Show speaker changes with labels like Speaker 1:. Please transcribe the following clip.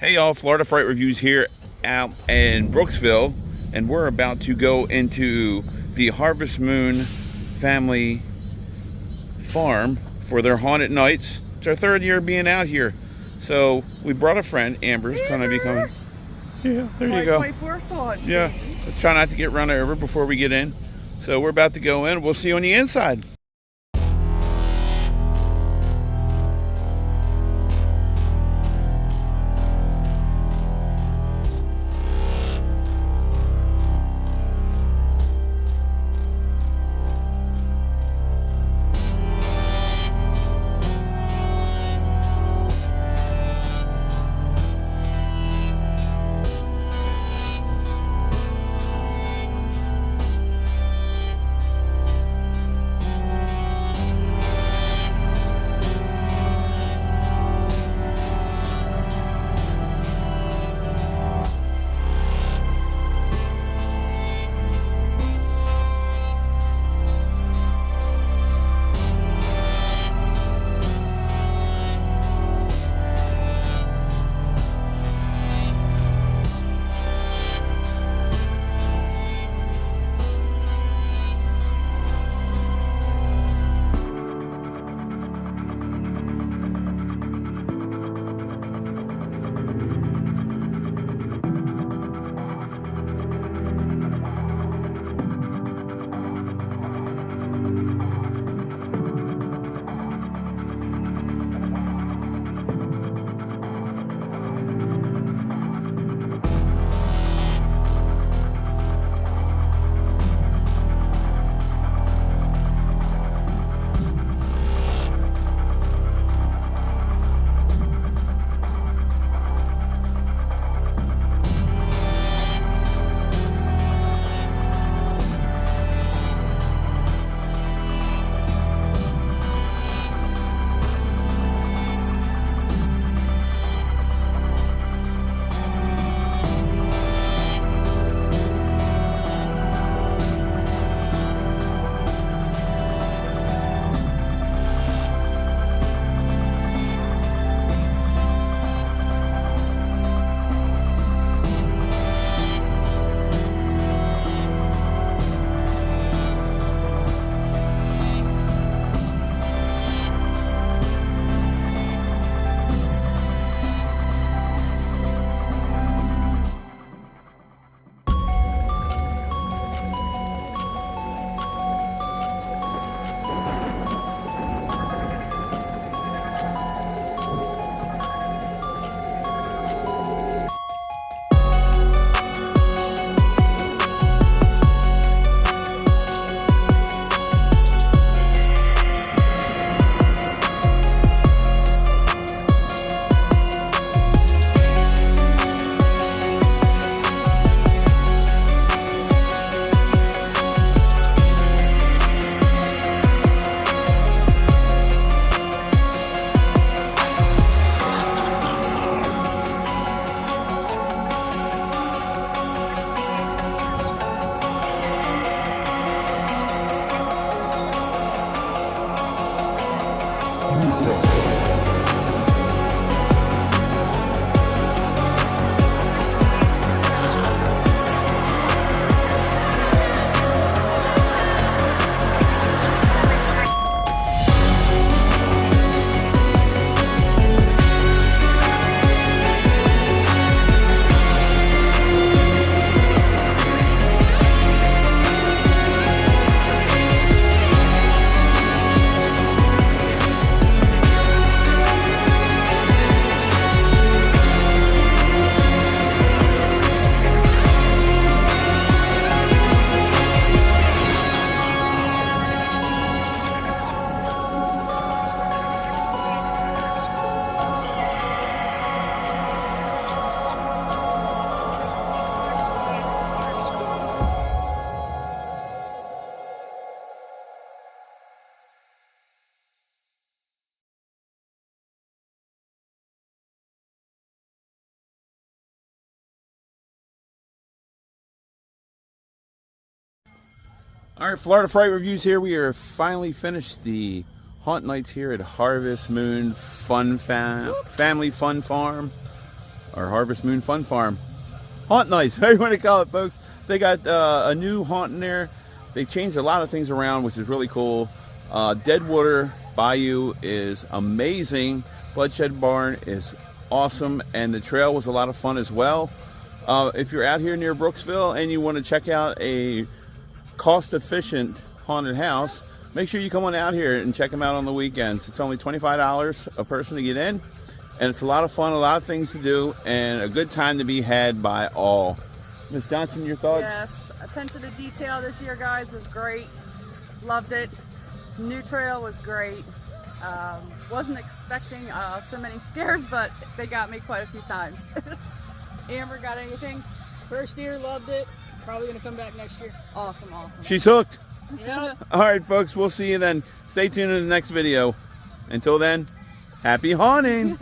Speaker 1: Hey y'all, Florida Fright Reviews here out in Brooksville, and we're about to go into the HarvestMoon family farm for their haunted nights. It's our third year being out here. So we brought a friend, Amber's going to be coming. Yeah, there you go. Yeah, let's try not to get run over before we get in. So we're about to go in. We'll see you on the inside. All right, Florida Fright Reviews here. We are finally finished the haunt nights here at HarvestMoon Family Fun Farm, or HarvestMoon Fun Farm. Haunt nights, however you want to call it, folks. They got a new haunt in there. They changed a lot of things around, which is really cool. Deadwater Bayou is amazing. Bloodshed Barn is awesome, and the trail was a lot of fun as well. If you're out here near Brooksville and you want to check out a cost-efficient haunted house, make sure you come on out here and check them out on the weekends. It's only $25 a person to get in, and it's a lot of fun, a lot of things to do, and a good time to be had by all. Ms. Johnson, your thoughts?
Speaker 2: Yes, attention to detail this year, guys, was great. Loved it. New trail was great. Wasn't expecting so many scares, but they got me quite a few times. Amber, got anything?
Speaker 3: First year, loved it. Probably gonna come back next year.
Speaker 2: Awesome, awesome.
Speaker 1: She's hooked.
Speaker 3: Yeah.
Speaker 1: All right, folks, we'll see you then. Stay tuned in the next video. Until then, happy haunting.